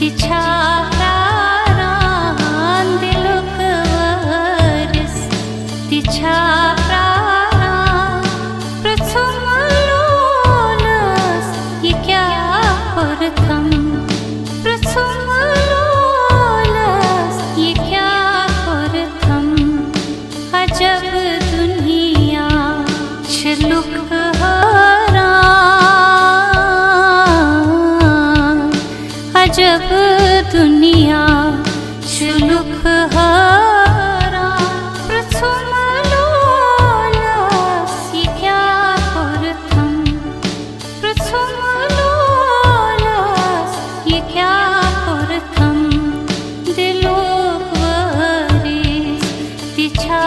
तिच्या प्राणां दिलोक वरस तिच्या प्राणां प्रथमलोलस इक्या परथम प्रथमलोलस इक्या परथम अजब दुनिया छलुक अजब दुनिया छलुक हरा प्रथम लोलस इक्या परथम प्रथम लोलस इक्या परथम दिलोक वरस तिच्या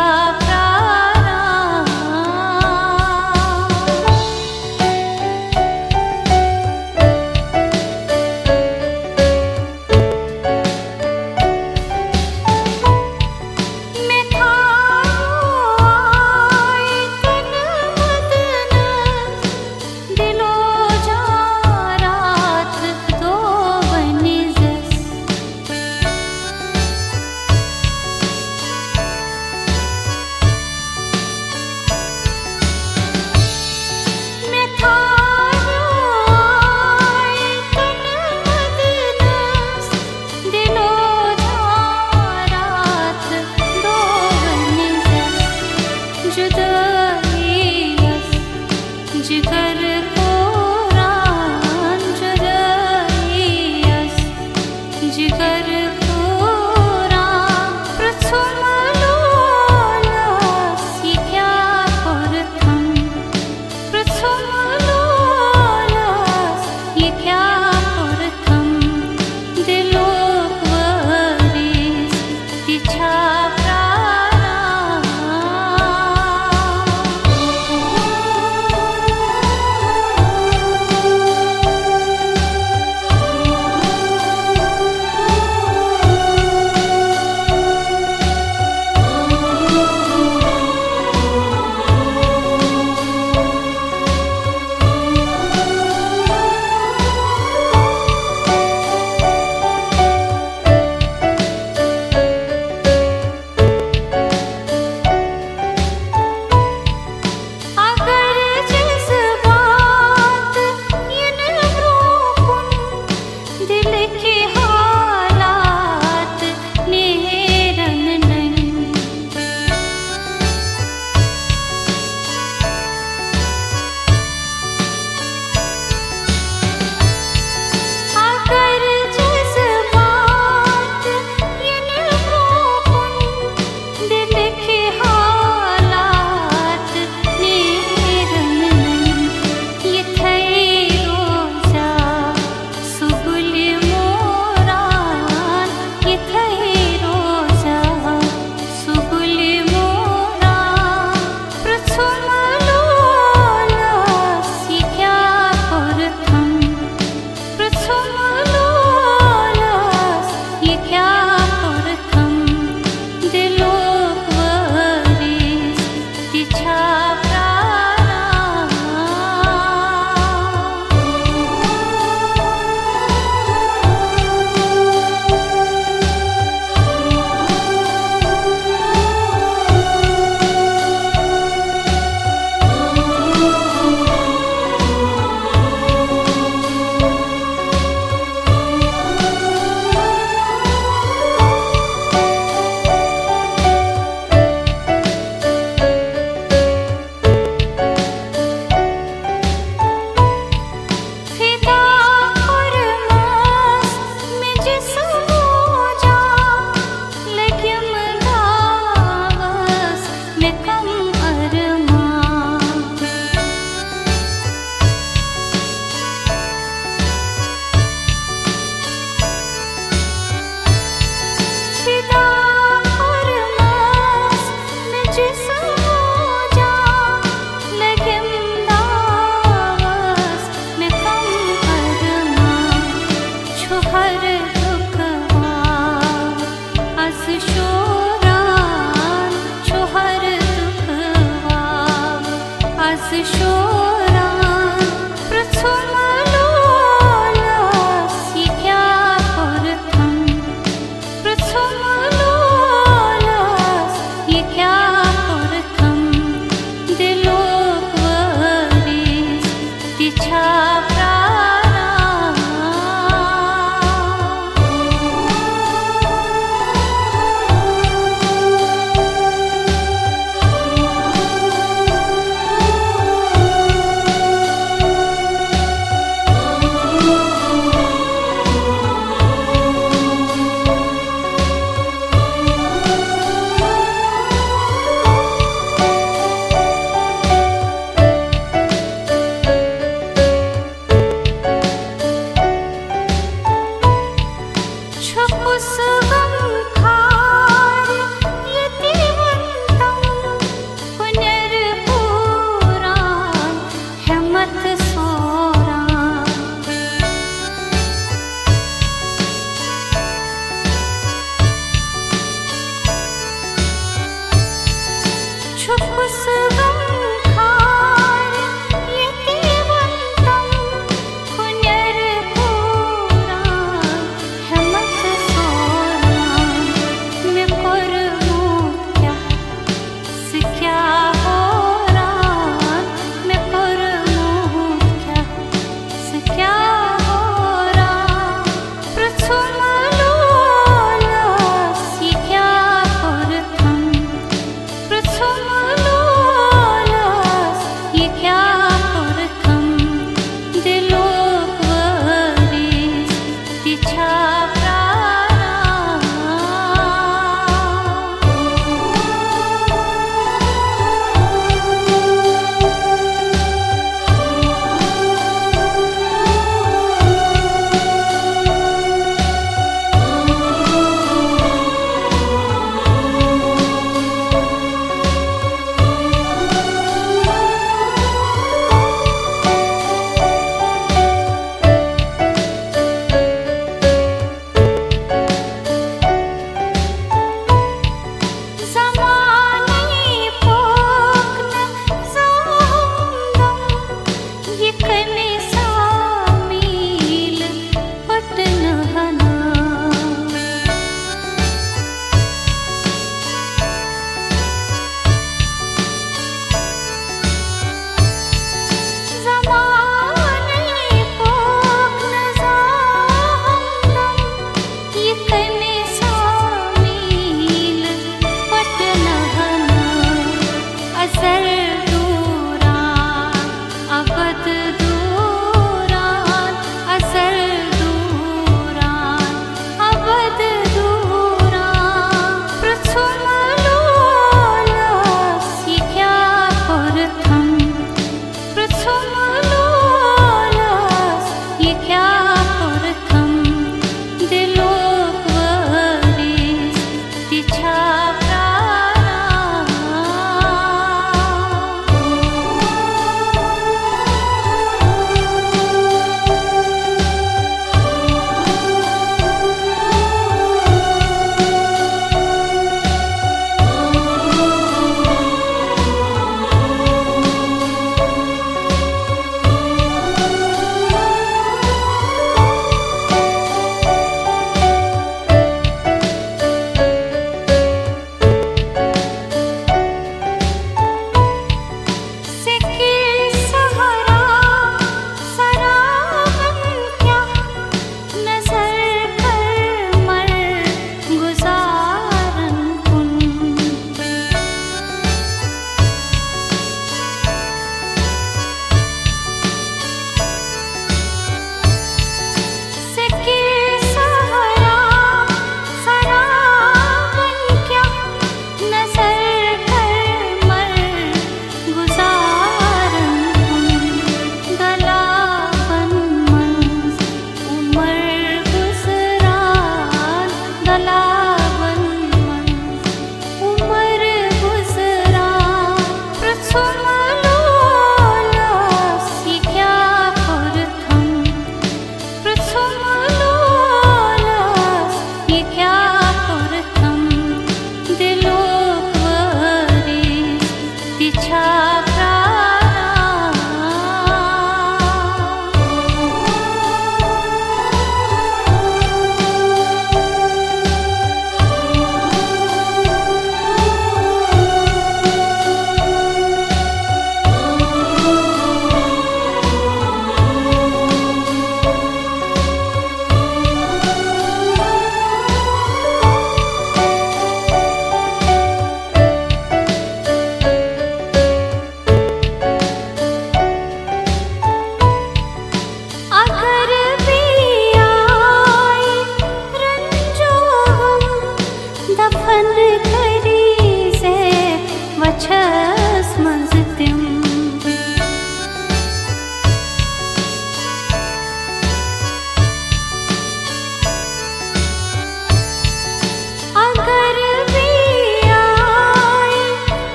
तिच्या प्राणा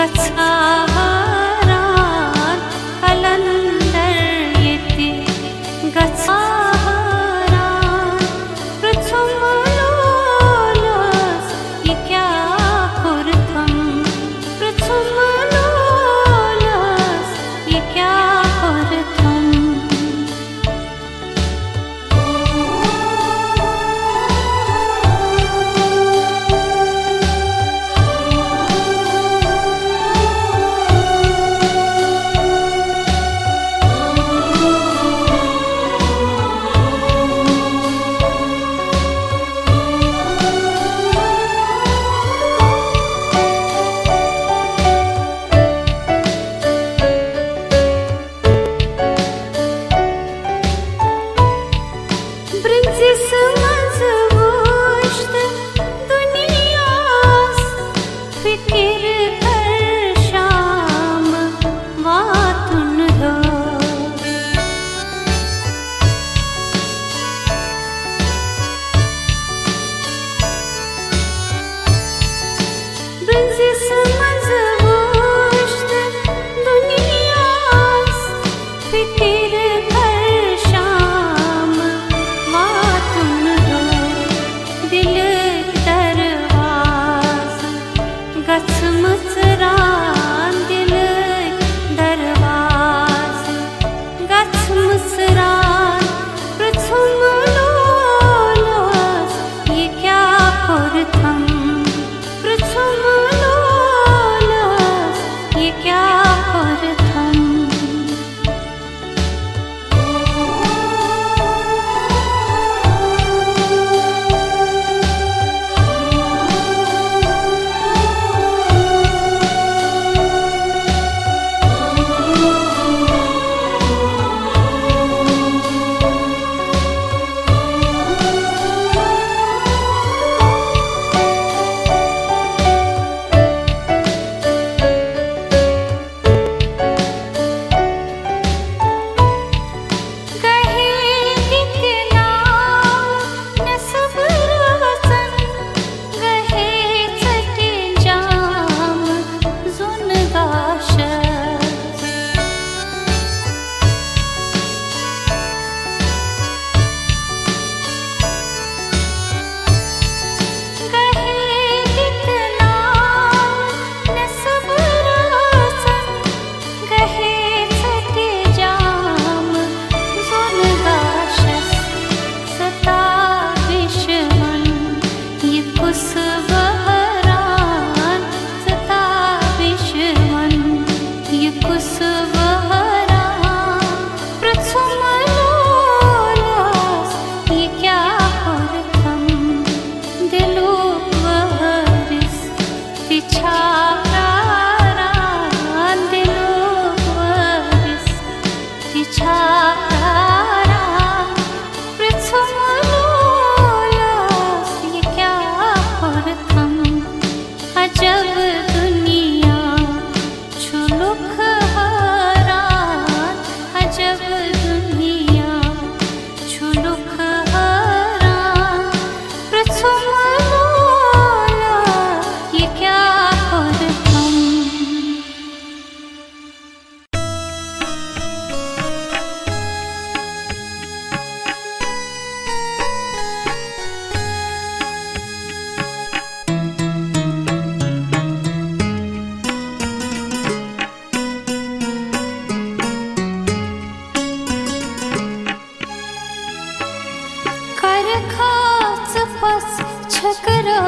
गच्छारान कलंदर येते गच्छारान पृथुमलोलस ये क्या कुर्थम पृथुमलोलस ये क्या कुर्थम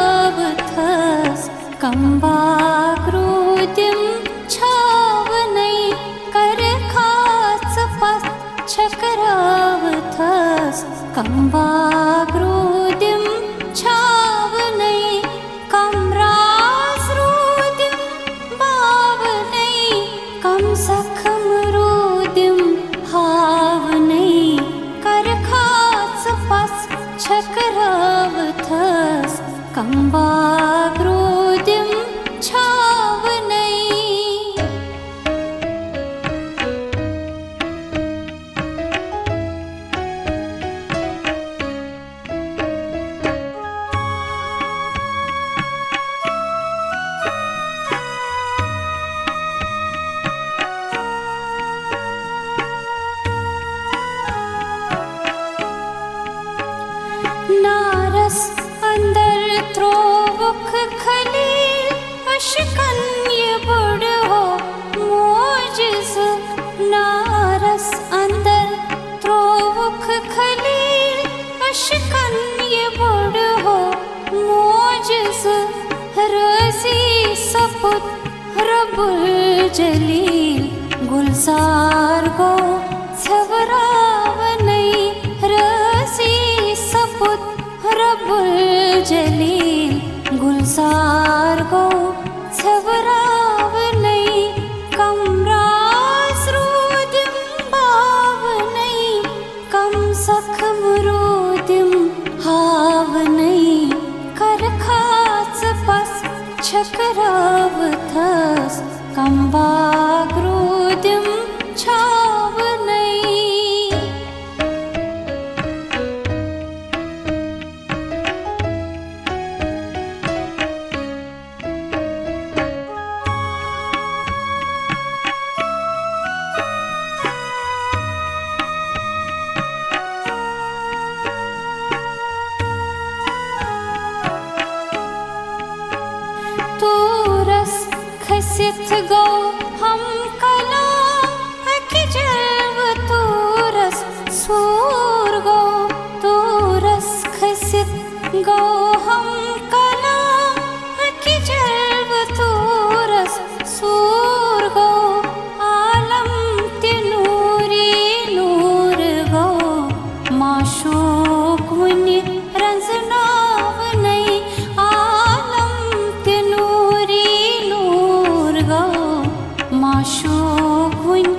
चक्रावथस कंबाग्रोदिम छावनै करखाच पस चक्रावथस कंबाग्रोदिम छावनै कमरासरोदिम बावनै कम सखमरोदिम हावनै करखाच पस चक्रावथस कंबाग्रोदिम छावनै। अशकन ये बड़ हो मोजस रसी सपुत रबुल जलील गुलजार गो छवरावनई रसी सपुत रबुल जलील गुलजार गो छवरावनई कमरास रूदिम बावनई कम सखम रूदिम हावनई करखाच पस छकरावथस कंबाग्रोदिम छावनई तूरस खसित गो हम कला अखि जलव तूरस सूर गो तूरस खसित गो हम कला अखि जलव तूरस सूर गो आलम तिनूरी नूर गो माशूक मुनि रंजनाव नहीं आलम तिनूरी नूर गो माशूक मुनि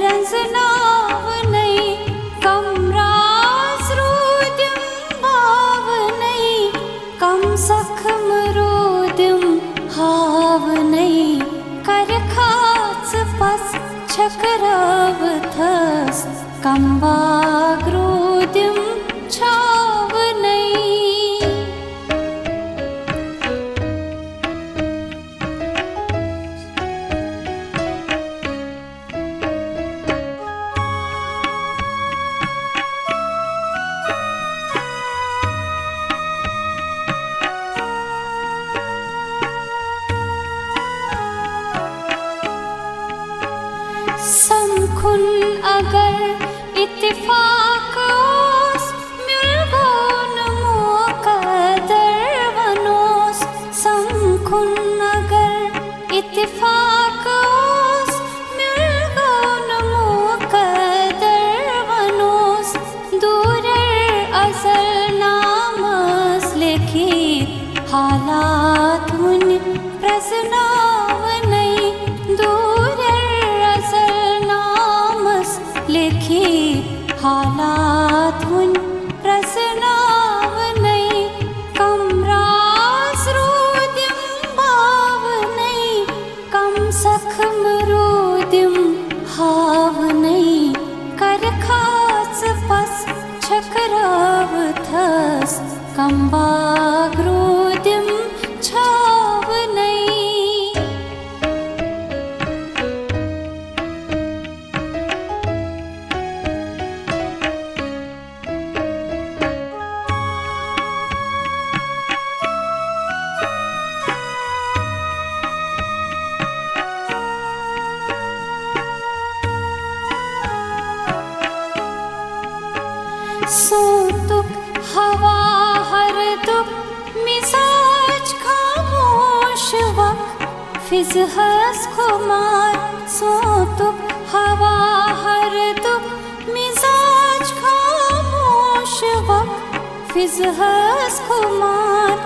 रंजनाव नहीं कमरास रूदिम बाव नहीं कम सखम रूदिम हाव नहीं करखाच पस छकरावथस कंबाग्रोदिम छाव नहीं संखुन अगर इत्तेफाक ओस मिलगोन मुकद्दर वनोस संखुन अगर इत्तेफाक ओस मिलगोन मुकद्दर वनोस दूरर असल नामस लिखित हालात मुन प्रसनाव नहीं दूरर असल नामस लिखित हालात मुन प्रसनाव नहीं कमरास रूदिम बाव नहीं कम सखम रूदिम हाव नहीं करखाच पस छकरावथस कंबाग्रोदिम छाव नहीं सोतुक हवा हर दुख मिजाज खामोश वक्त फिजहस खुमार सोतुक हवा हर दुख मिजाज खामोश वक्त फिजहस खुमार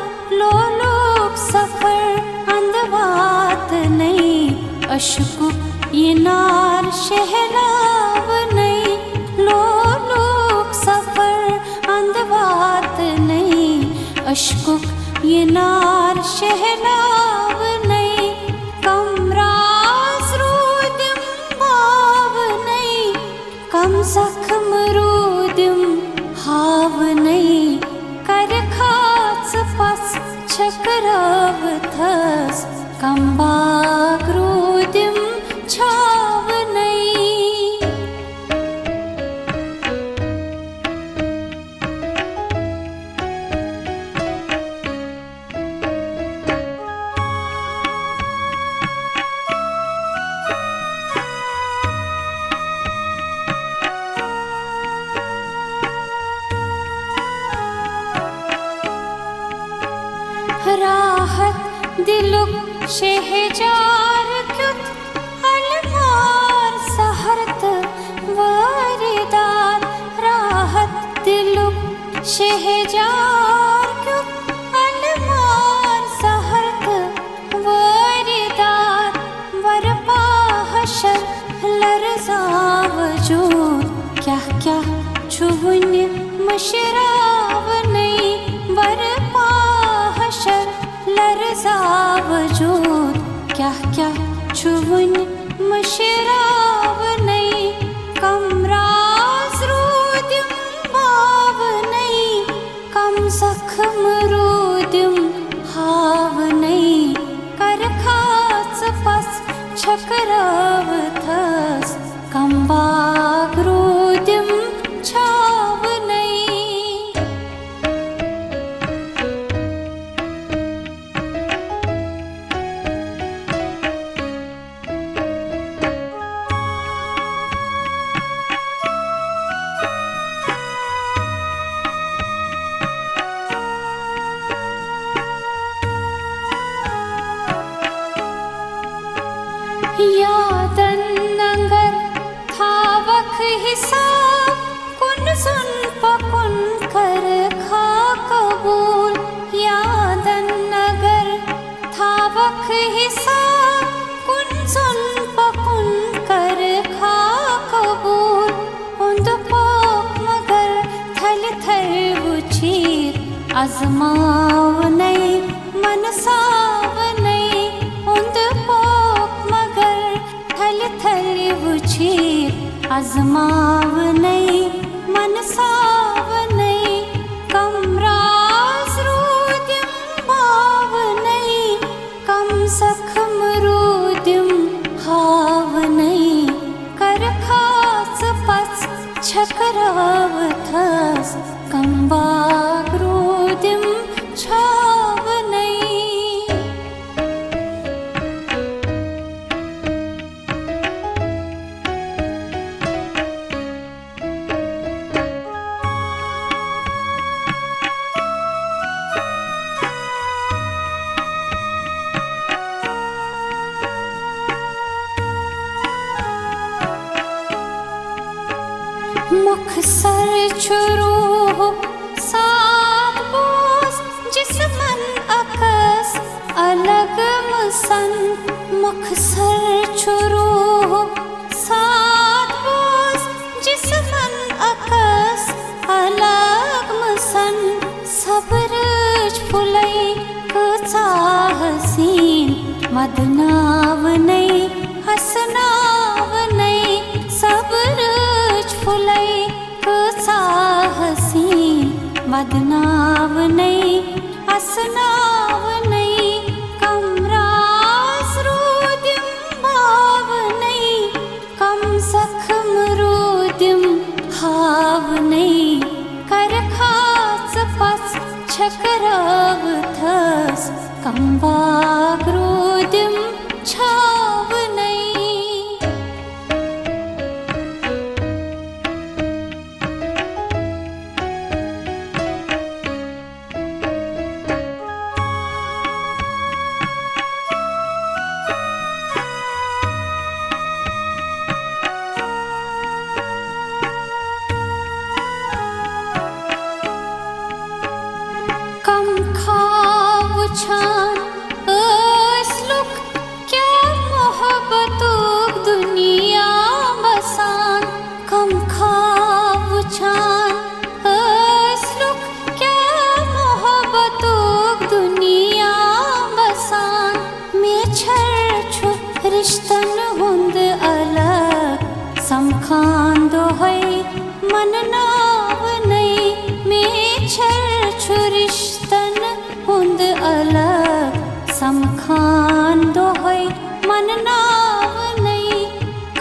लो लोग सफर अंदवात नहीं अशकुक ये नार शहलाव नहीं लो लोग सफर अंदवात नहीं अशकुक ये नार शहलाव नहीं कमरास रूदिम बाव नहीं कम सखम रूदिम हाव नहीं करखाच पस छकरावथस कंबाग्रोदिम छाव नहीं शहजार क्युत अलमार सहरत वरिदार राहत दिलुक शहजार क्युत अलमार सहरत वरिदार वरपा हशर लरजा वजूद क्या क्या छुवन मशराव नहीं वरपा हशर लरजा वजूद क्या क्या छुवन मशराव नहीं कम राज रूदिम भाव नहीं कम जख्म रूदिम हाव नहीं कर खाच पस छकराव थस कम बाग रूदिम छाव नहीं यादन नगर था वख हिसाब कुन सुन पकुन कर खा कबूल यादन नगर था वख हिसाब कुन सुन पकुन कर खा कबूल उन्द पोक मगर थल थल वुचीर आजमाव नहीं मनसाव नहीं उन्द पोक मगर थल थल वुचीर आजमाव नहीं मनसाव नहीं कम राज रूदिम भाव नहीं कम जख्म रूदिम हाव नहीं कर खाच पस छकराव थस कम बाग रूदिम छाव नहीं मुखसर छुरूह सात बोस जिस्मन अकस अलग मसन मुखसर छुरूह सात बोस जिस्मन अकस अलग मसन सब्रज फुलई कचा हसीन मदनाव नहीं हसनाव नहीं सब्रज फुलई कचा हसीन मदनाव नहीं हसनाव नहीं कम राज रूदिम भाव नहीं कम जख्म रूदिम हाव नहीं कर खाच पस छकराव थस कम बाग रूदिम छाव नहीं कम खाव छान असलुक क्या मोहब्बतुक दुनिया बसान कम खाव छान असलुक क्या मोहब्बतुक दुनिया बसान में छर छु रिश्तन हुंद अलग समखान दोहै मन नाव नहीं में छर छु रिश्तन हुंद अलग समखान दोहै मन नाव नहीं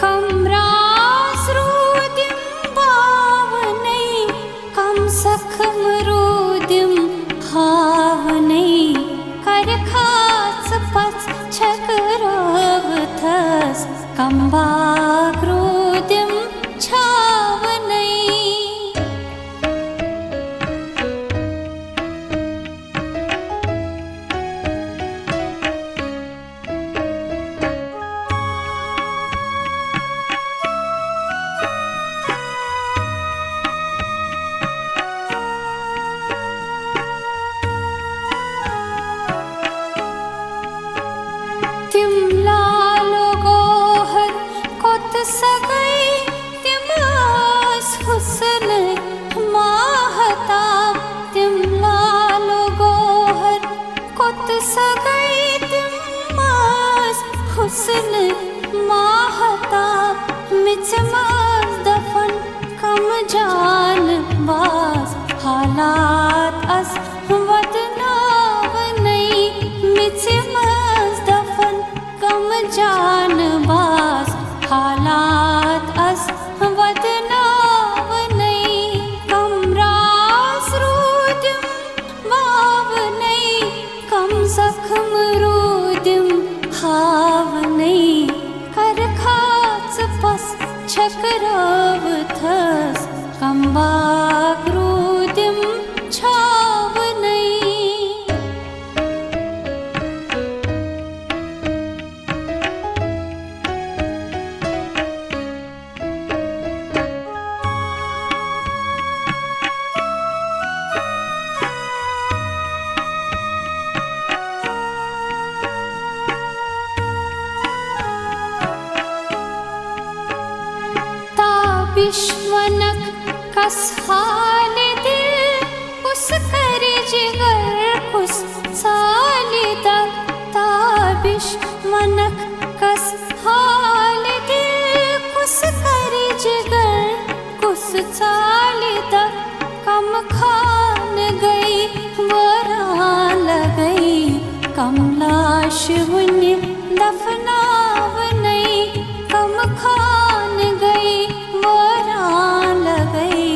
कम राज रूदिम भाव नहीं कम जख्म रूदिम हाव नहीं कर खाच पस छकराव थस कम बाग रूदिम छाव नहीं माहताब मिचमस दफन कम जान बाज हालात अस वदनाव नहीं मिचमस दफन कम जान बाज हालात अस वदनाव नहीं कम रास रूदिम वाव नहीं कम जख्म रूदिम हाव नहीं कर खाच पस छकराव थस कम बाग रूदिम छाव नहीं विश्वनक कस हाल दिल उस कर जिगर कुस साल तक ताबिश मनक कस हाल दिल कुस कर जिगर कुस साल तक कम खान गई वरान लगई कम लाश बुन्य दफनाव नहीं कम खान गई वरान लगई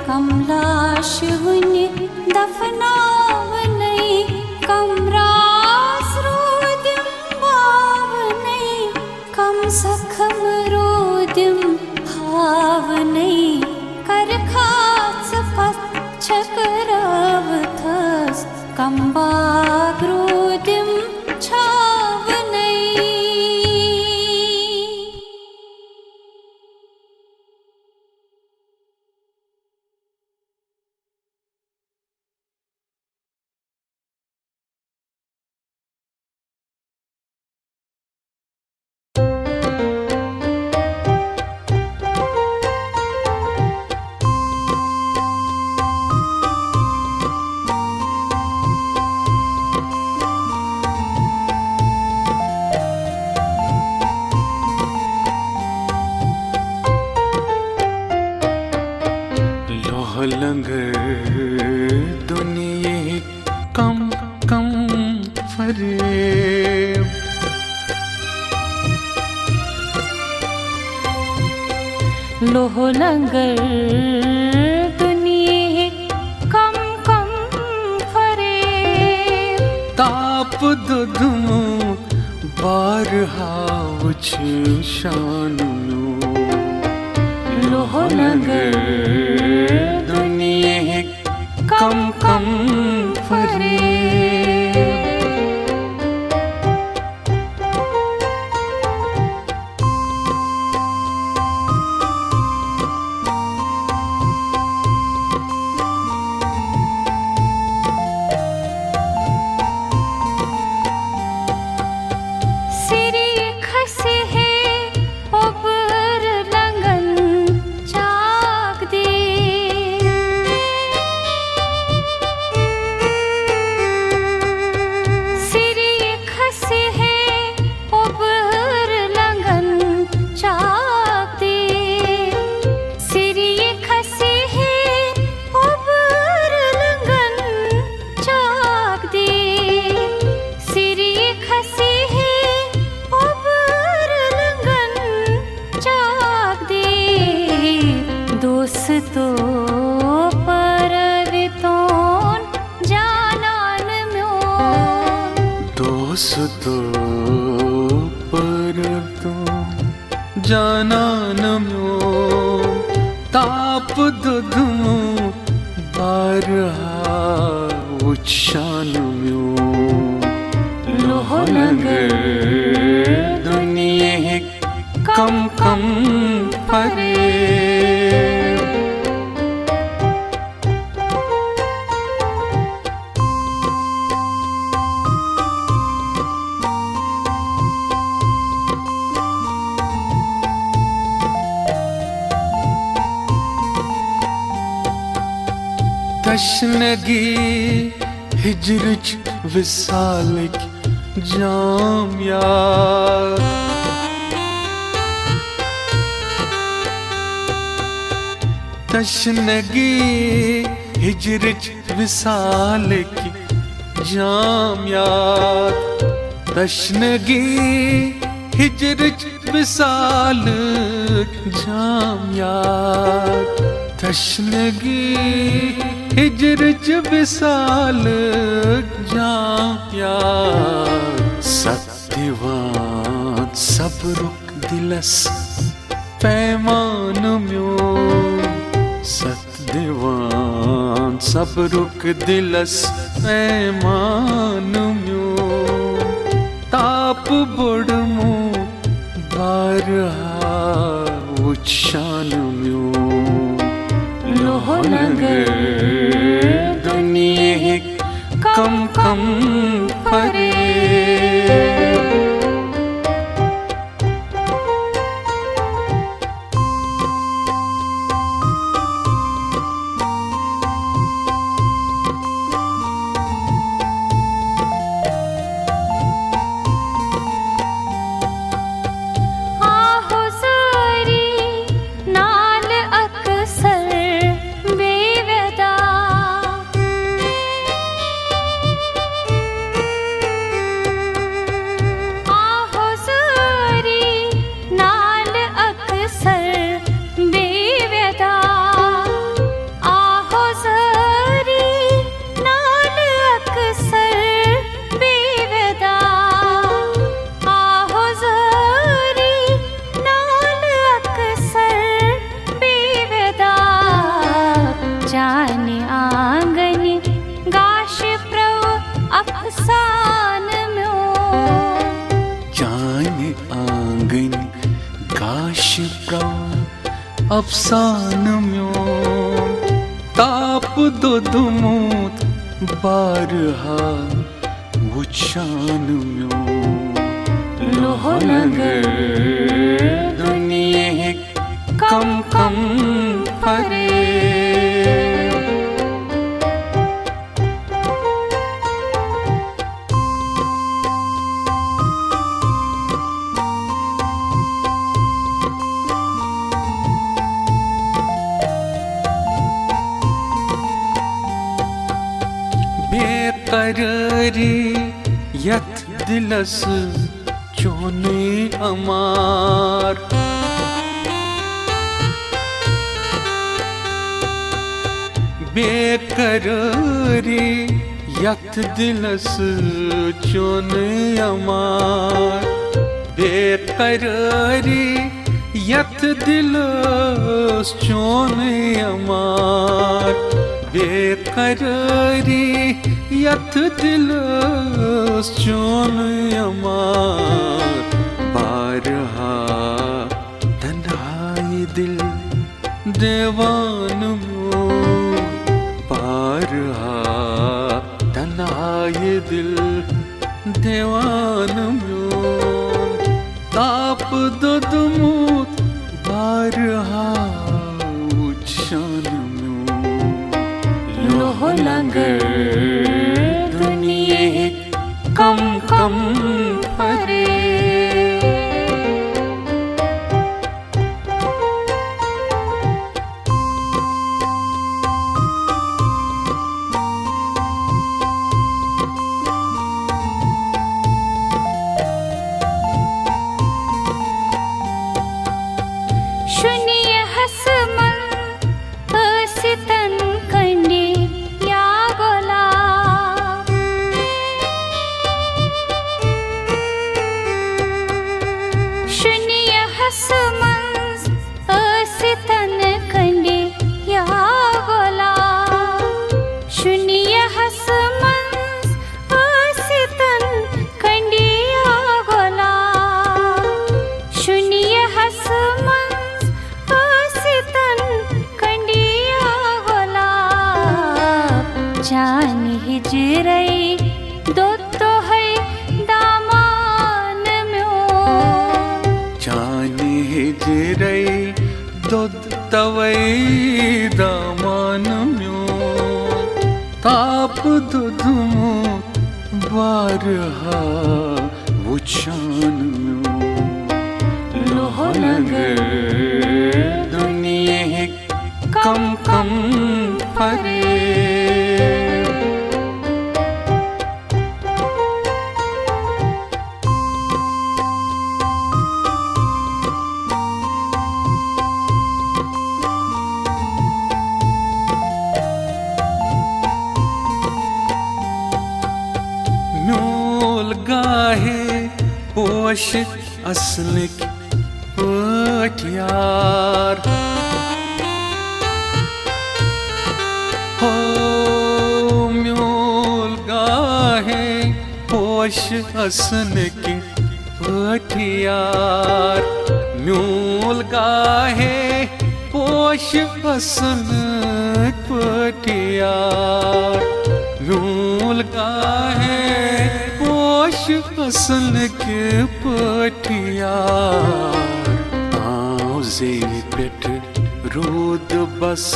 कम लाश बुन्य दफनाव नहीं कम रास रूदिम वाव नहीं कम जख्म रूदिम हाव नहीं कर खाच पस छकराव थस कम बाग रूदिम छाव नहीं लंगर दुनिया कम कम फरेब लोह लंगर दुनिया कम कम फरेब ताप दुधमो बार हाउछ शानु लोह लंगर दुनिया कम कम फरेब सिरी खसे है ओबर लंगन चाक दे सिरी खसे है ओबर लंगन चाक दे सिरी खसे है ओबर लंगन चाक दे सिरी खसे है ओबर लंगन चाक दे दोस्तो परवितोन जानान म्योन दोस्तो पर तो जाना नम्यो ताप दुधमो बार हाउच्छानुम्यो लोह लंगर दुनिया कम कम फरेब तशनगी हिजरच विसालक जाम याद तशनगी हिजरच विसाल की जाम याद तशनगी हिजरच विसाल जाम याद तशनगी हिजरच विसाल जाम याद सत्यवान सब रुक दिलस पैमान म्यो सत्यवान सब रुक दिलस पैमान म्यो ताप बुड़मु बारहा उच्छान म्यो लोहनगर दुनिया कम कम परे अफसान म्यो ताप दुदमुत बारहा उच्छान म्यो लोहनगर दुनिया कम कम परे बेकरारी यथ दिलस चोने अमार बेकरारी यथ दिलस चोने अमार बेकरारी यथ दिलस चोने अमार बेकरारी यथ दिलस चोन अमार बारहा तन्हाई दिल देवान म्यो बारहा तन्हाई दिल देवान म्यो ताप दुदमुत बारहा उच्छान लोहनगर दुनिया कम कम परे शुनिय हसमन सितन कंडी या गोला शुनिय हसमन सितन कंडी या गोला शुनिय हसमन सितन कंडी या गोला शुनिय हसमन जान हिजरई दो तो है दामान म्यो जान हिजरई दो तवई दामान म्यो ताप दुदमु बारहा उच्छान म्यो लोहनगर दुनिया कम कम फरे। म्योल गाहे पोश असलिक पट यार हो। म्योल गाहे पोश असलिक पट यार। म्योल गाहे पोश असलिक पट यार। म्योल गाहे पोश असलिक पट यार। आव जे पेट रूद बस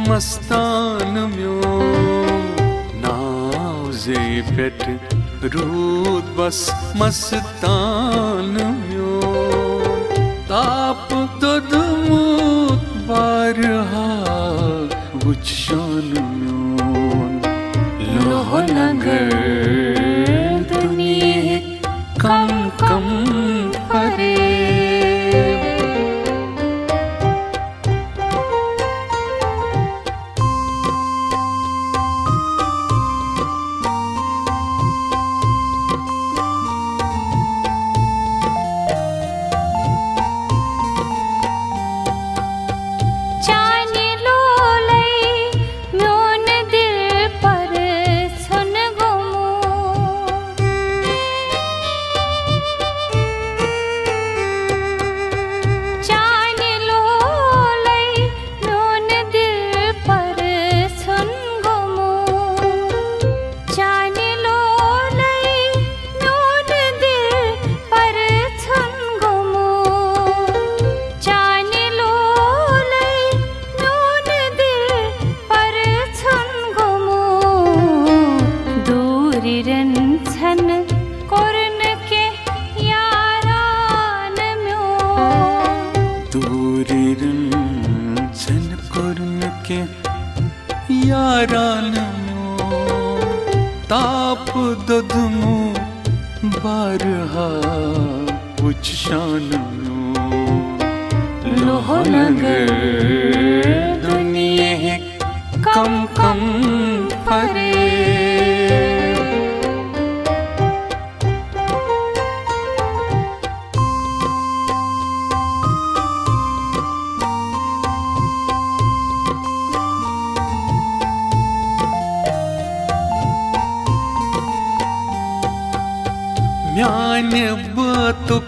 मस्तान म्यो। नाव जे पेट रूद बस मस्तान म्यो। ताप तदमुत बारहा वुचशान म्योन। लोह नगर दुनिये कम कम फरे। यारान म्यो ताप ददमु बारहा वुचशान म्यो। लोह नगर दुनिये कम कम फरे। म्याने बतुक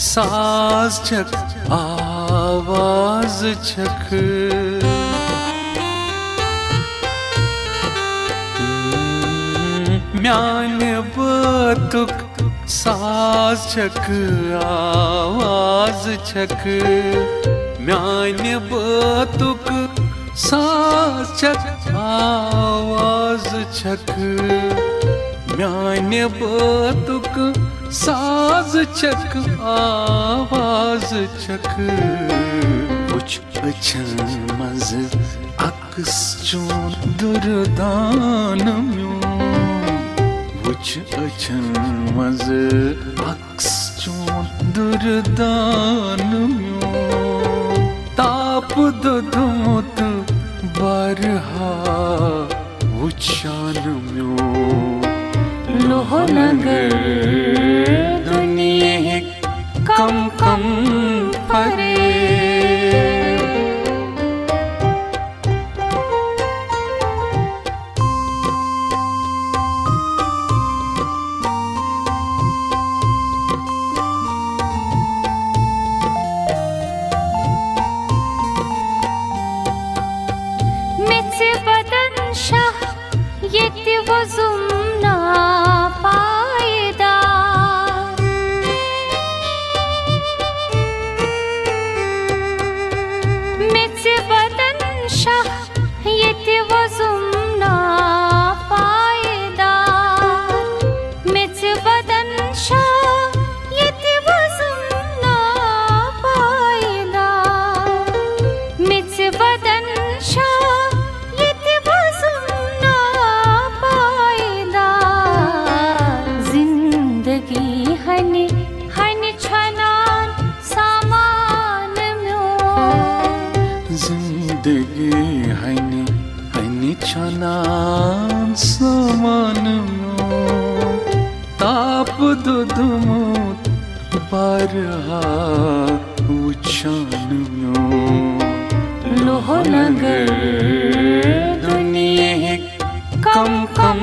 साज छक आवाज छक। म्याने बतुक साज छक आवाज छक। म्याने बतुक साज छक आवाज छक। म्याने बतुक साज छक आवाज छक। वुच अछन मज अक्स चोन दुर्दान म्यो। वुच अछन मज अक्स चोन दुर्दान म्यो। ताप ददमुत बारहा वुचशान म्यो। लोह नगर दुनिये कम कम फरे। मिच बदन शाह येति वजुम ना पायदा। मिच बदन शाह येति वजुम ना पायदा। मिच बदन शाह येति वजुम ना पायदा। मिच बदन जिंदगी हैनी छानान समान ताप दुधमुत बारहा उछान लोहनगर दुनिया कम कम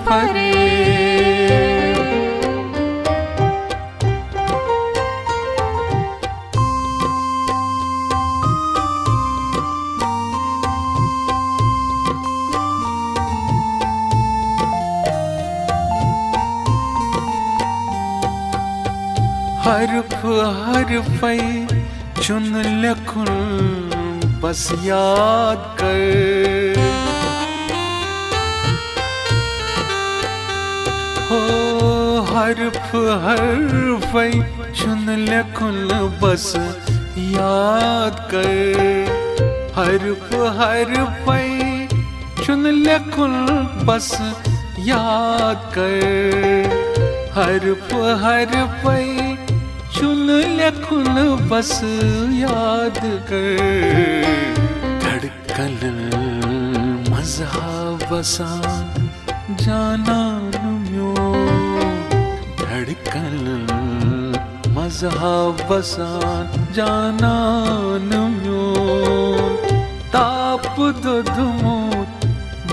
परे हरफै चुन लखुन बस याद कर हो हरफै चुन लखुन बस याद कर हरफै चुन लखुन बस याद कर हरफै चुन लखुन बस याद कर धड़कन मज़हब बसान जाना म्यो धड़कन मज़हब बसान जाना म्यो ताप दुधमुत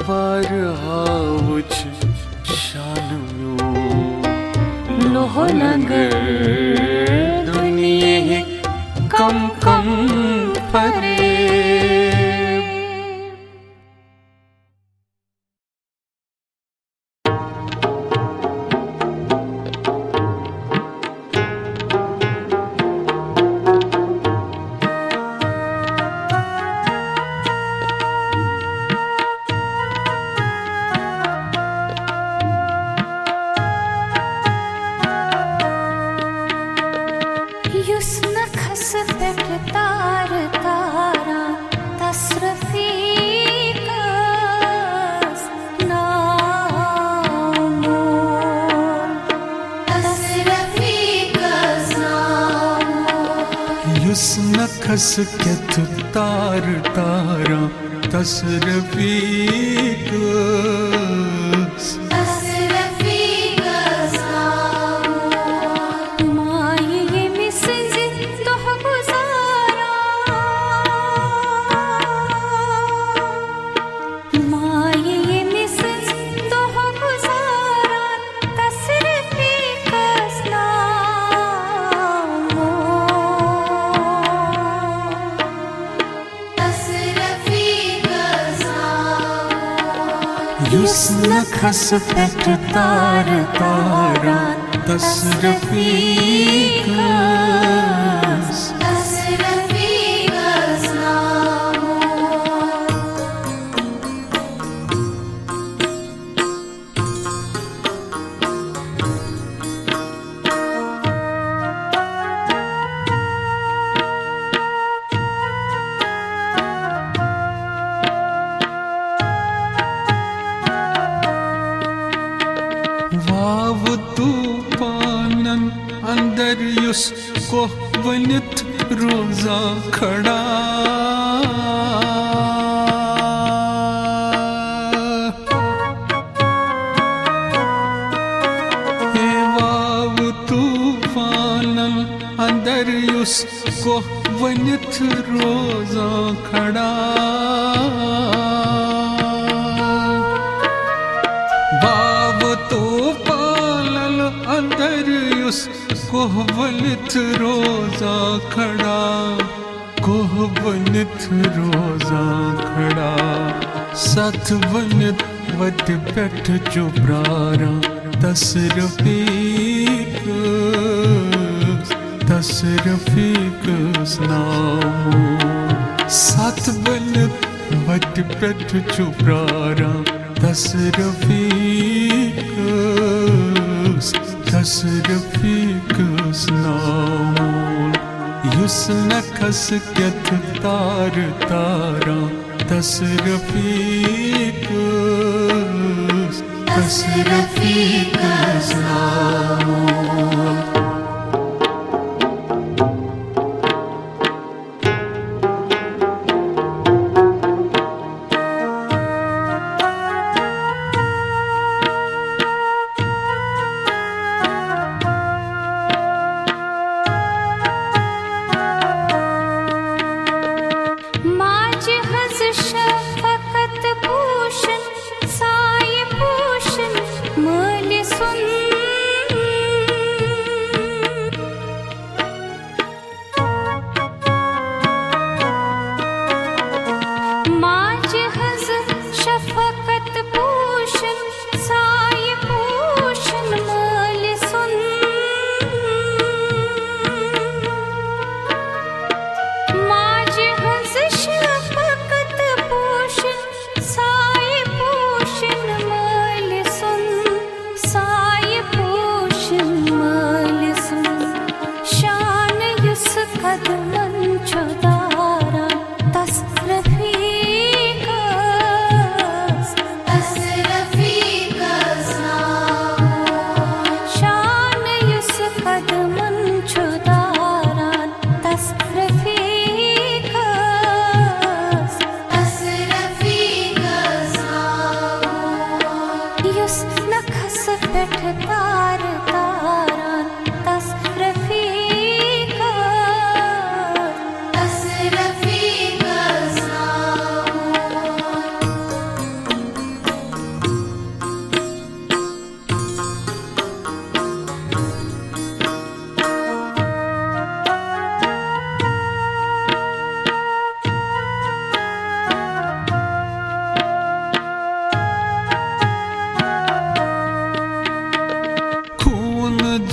बारहा शान म्यो लोहनगर दुनिया कम कम परे खस केत तार तारा तस रफीकस माये मिसज दोह गुजारा माये मिसज दोह गुजारा तस रफीकस नामो युस्न खस पेट तार तारा तस रफीकस वाव तूफानन अंदर युसको वनित रोजा खड़ा हे वाव तूफानन अंदर युसको वनित रोजा खड़ा कोहबनित रोजा खड़ा कोहबनित रोजा खड़ा साथ बनित वट पेठ चुब्रारा तस रफीकस नामो साथ बनित वट पेठ चुब्रारा तस रफीकस नामो युस्न खस केत तार तारा तस रफीकस नामो कदमन छुदारा तस रफीकस शान युस कदमन छुदारा तस रफीकस युस नखस पेठ तार तारान तस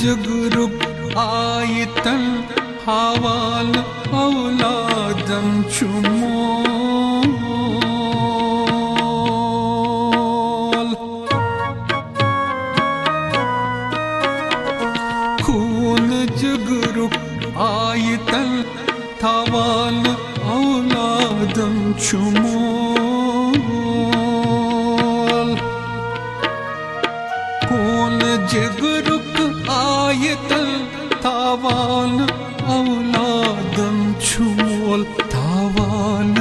जगरुक आयतन हवाल औलादम चुमोल खून जगरुक आयतन हवाल औलादम चुमोल खून जगरुक आयतल तावान औलादम छुमोल तावान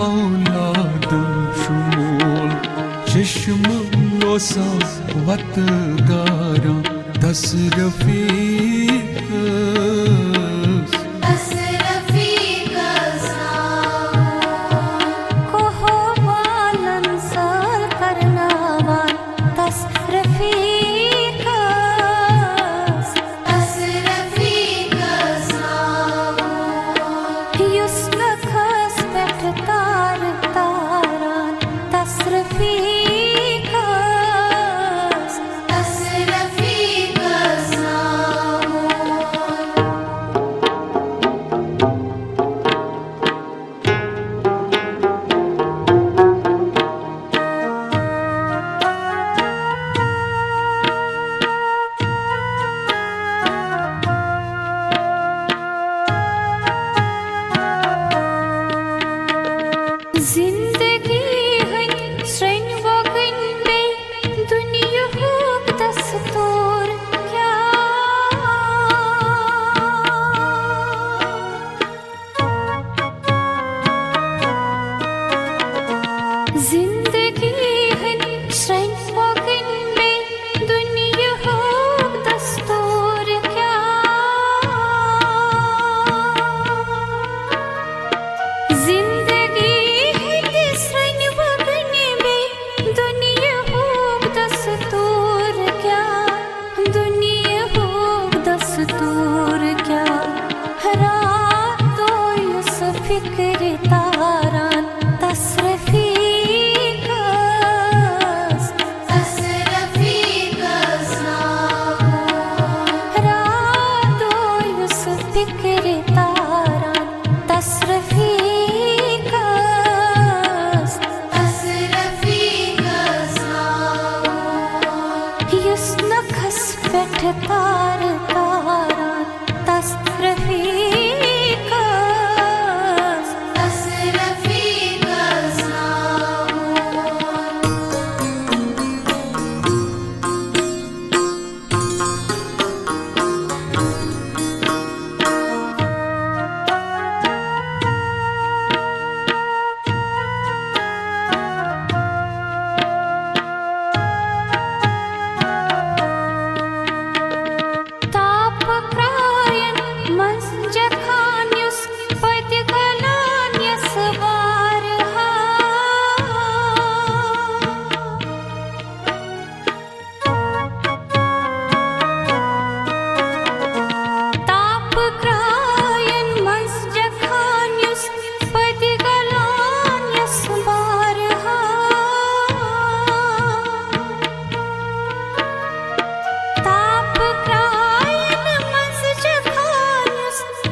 औलादम छुमोल चश्म लोसा वत गारा दस रफीकस कोहो वालन साल करनावान तस रफीकस युस नखस पेठ तार तारान तस रफीकस जिंदगी हन श्रेण वगन पे दुनिया हुक दस्तूर क्या जिंदगी हन श्रेण वगन पे दुनिया हुक दस्तूर क्या जिंदगी दस्तूर क्या रातो युस फिक्र तारान तस रफीकस रातो युस फिक्र तारान तस रफीकस युस नखस पेठ तार तारान तस रफीकस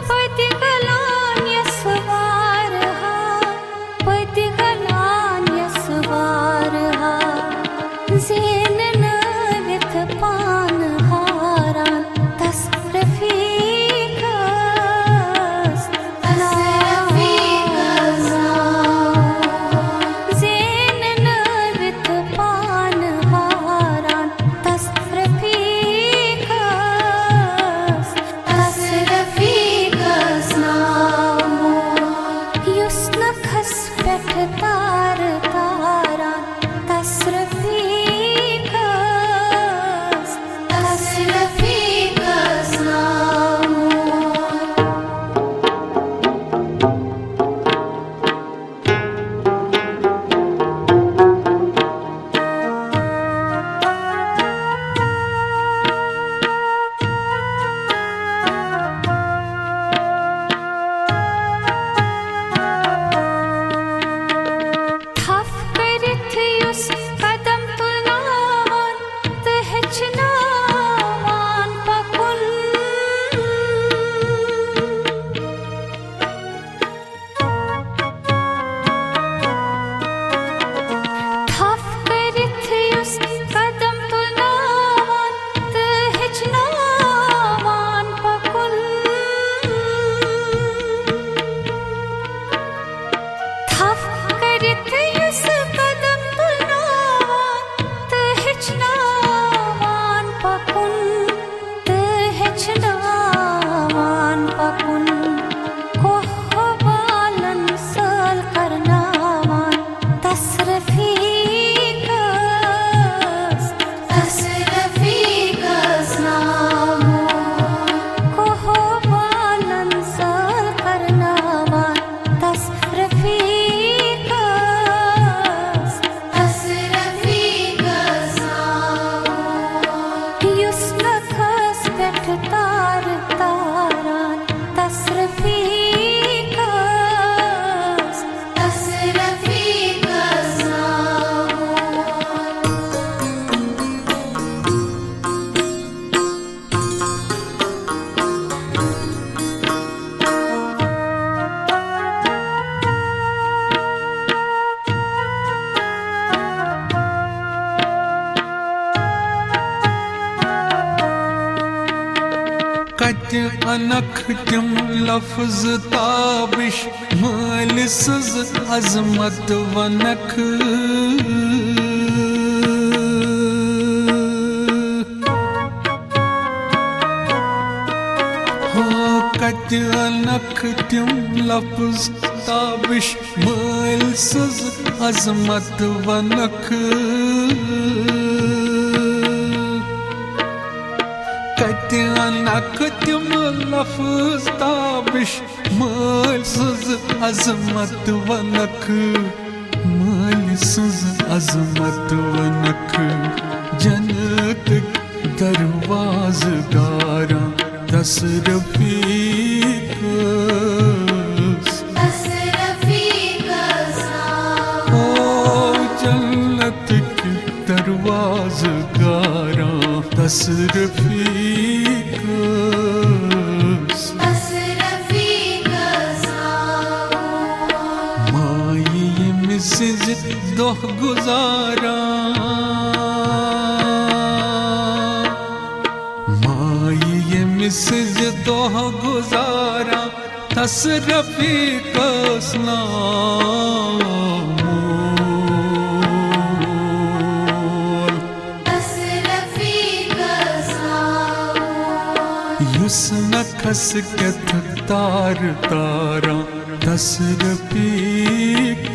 पति अनख तिम लफ्ज ताबिश मालिसज अजमत वनख हो कत अनख तिम लफ्ज ताबिश मालिसज अजमत वनख अनख तिम लफ्ज ताबिश मालिसज अजमत वनख मालिसज अजमत वनख जन्नत दरवाज़गारा दस रफ़ीक़ ओ जन्नत के दरवाज़गारा दस रफ़ीक़ माई मिसिज दोह गुजारा माई मिसिज दोह गुजारा दस रफ़ीक़ युस नखस कथ तार तारा दस रफ़ीक़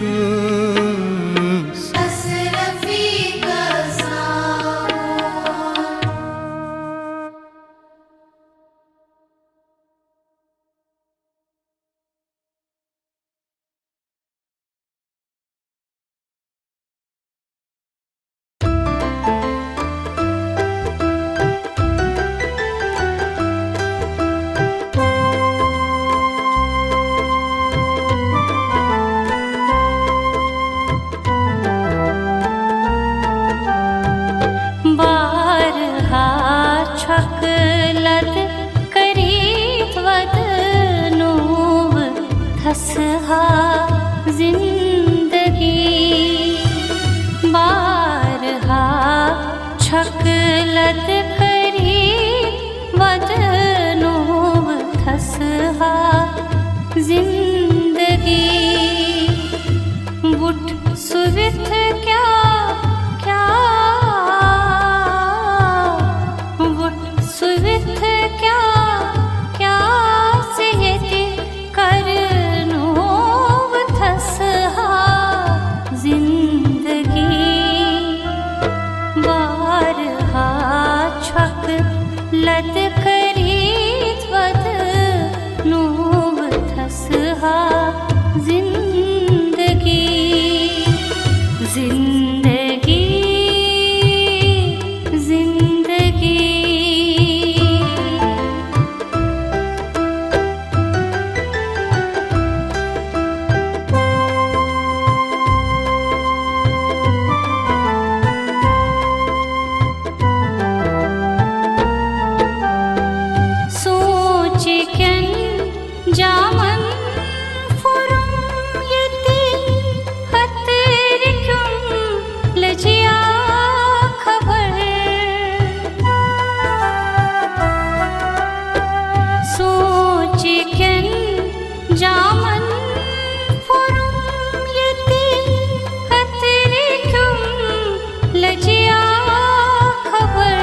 हसहा जिंदगी बारहा छकलत करी वदनों थसहा जिंदगी बुट सुविथ क्या क्या बुट सुविथ क्या क्या सेहती कर लत करीत वद नूव थसहा जिंदगी जिंदगी जिंदगी जामन फुरुम यती हतर क्यों लजिया खबर सोच क्यों जामन फुरुम यती हतर क्यों लजिया खबर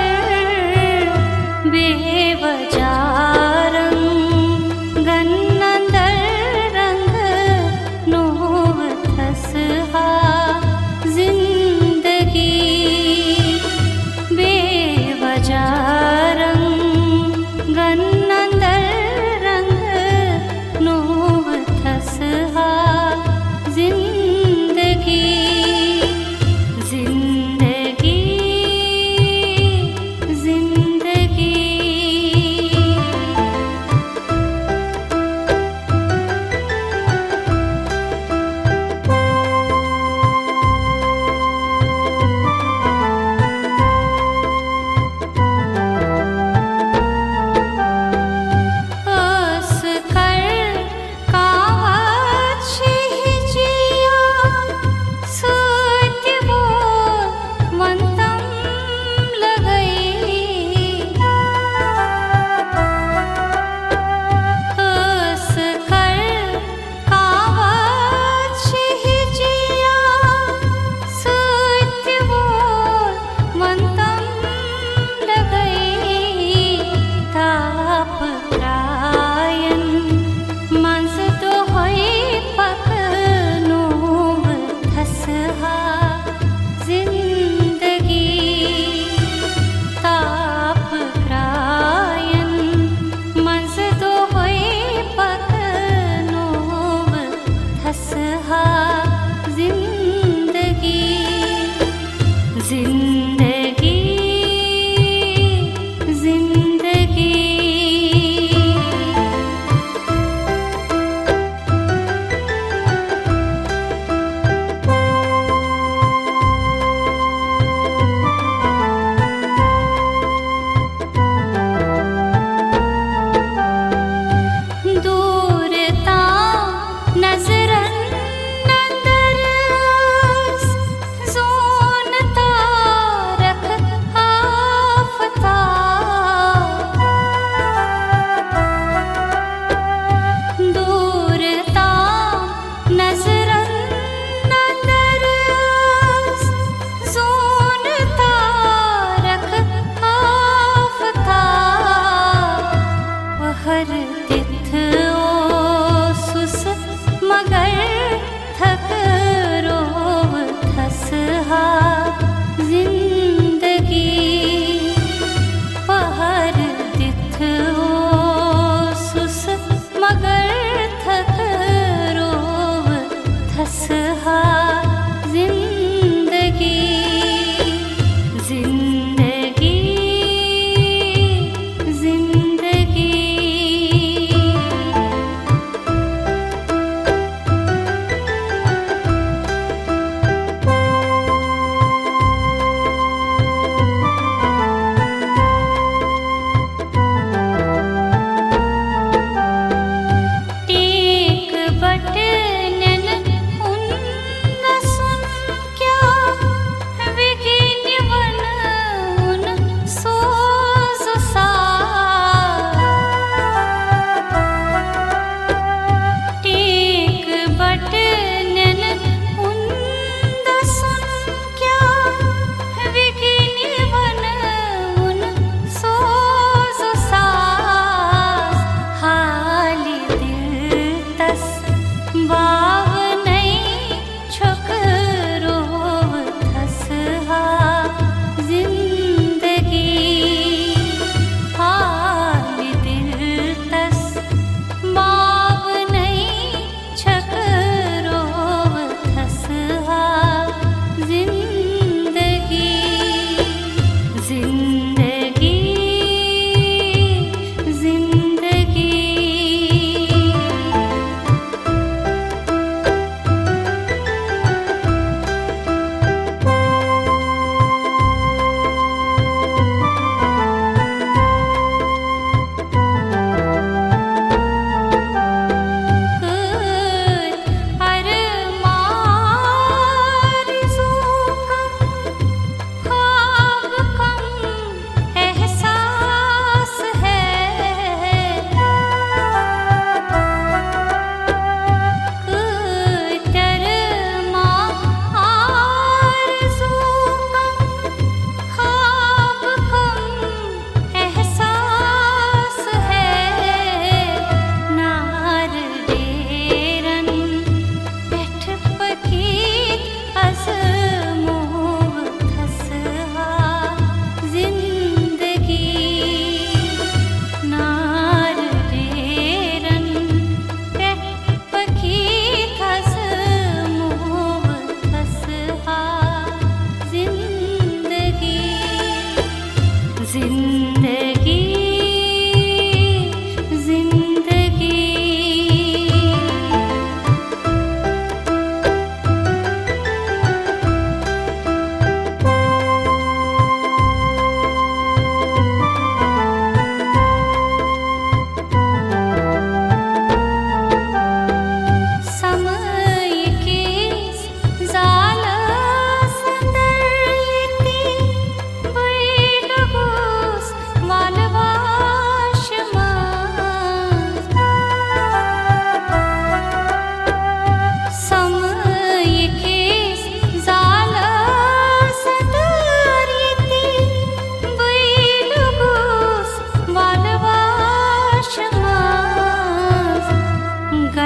बेवजह रंग गन्नंदर रंग नोव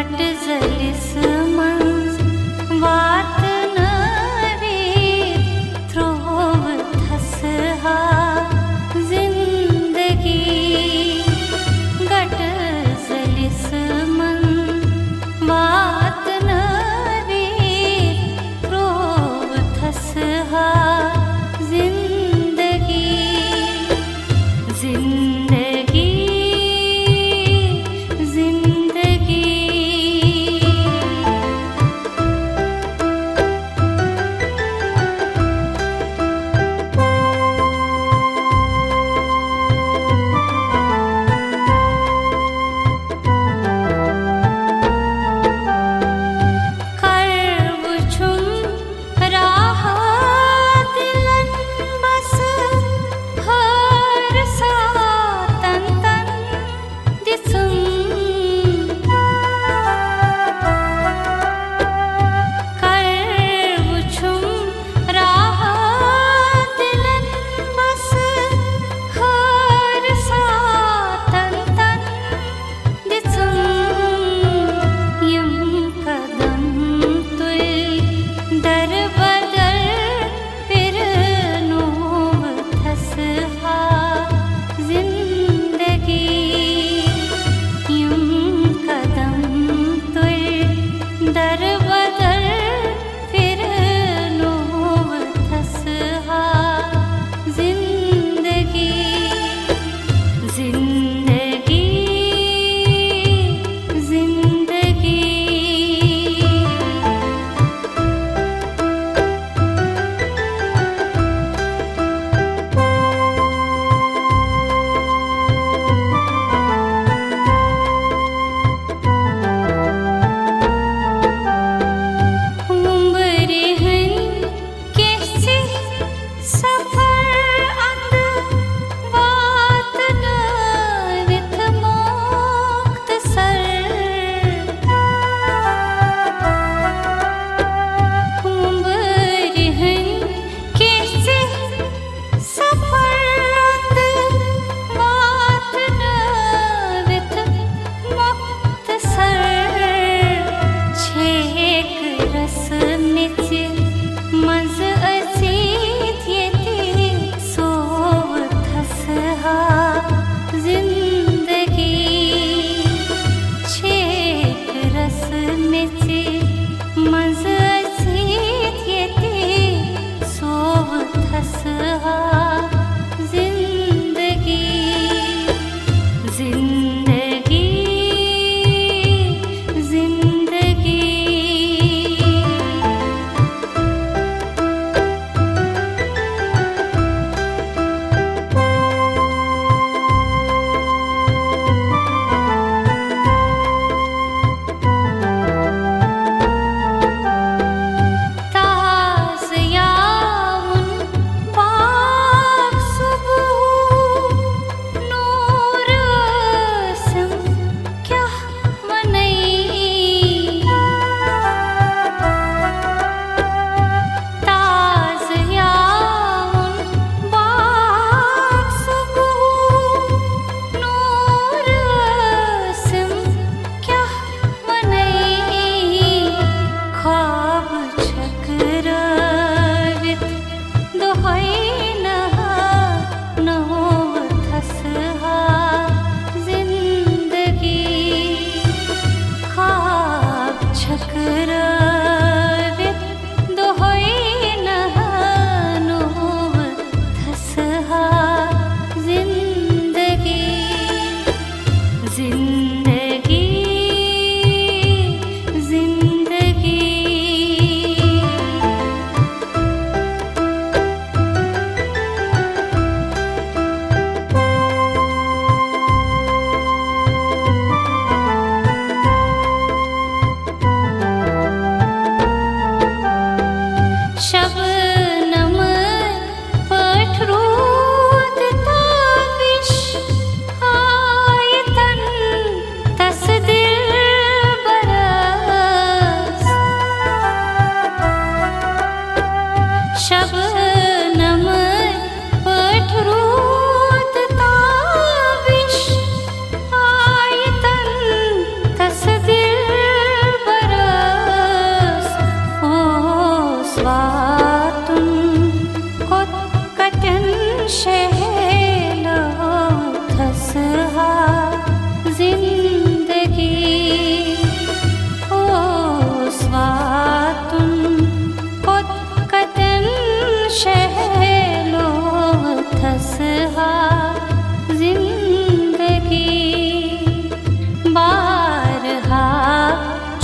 घट जलिस मन वात न रे ध्रुव थस हा जिंदगी घट जलिस मन वात न रे ध्रुव थस हा जिंदगी जिंदगी जिंदगी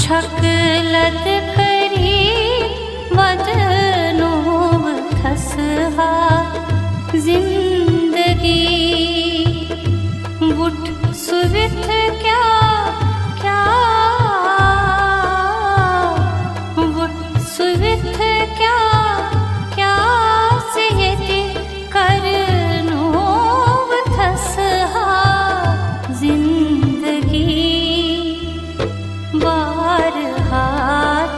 छकलत करी वदनों थसहा जिंदगी बुट सुविथ क्या क्या बुट सुविथ क्या क्या सियति करनो थसहा जिंदगी बारहा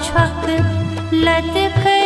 छक लत कर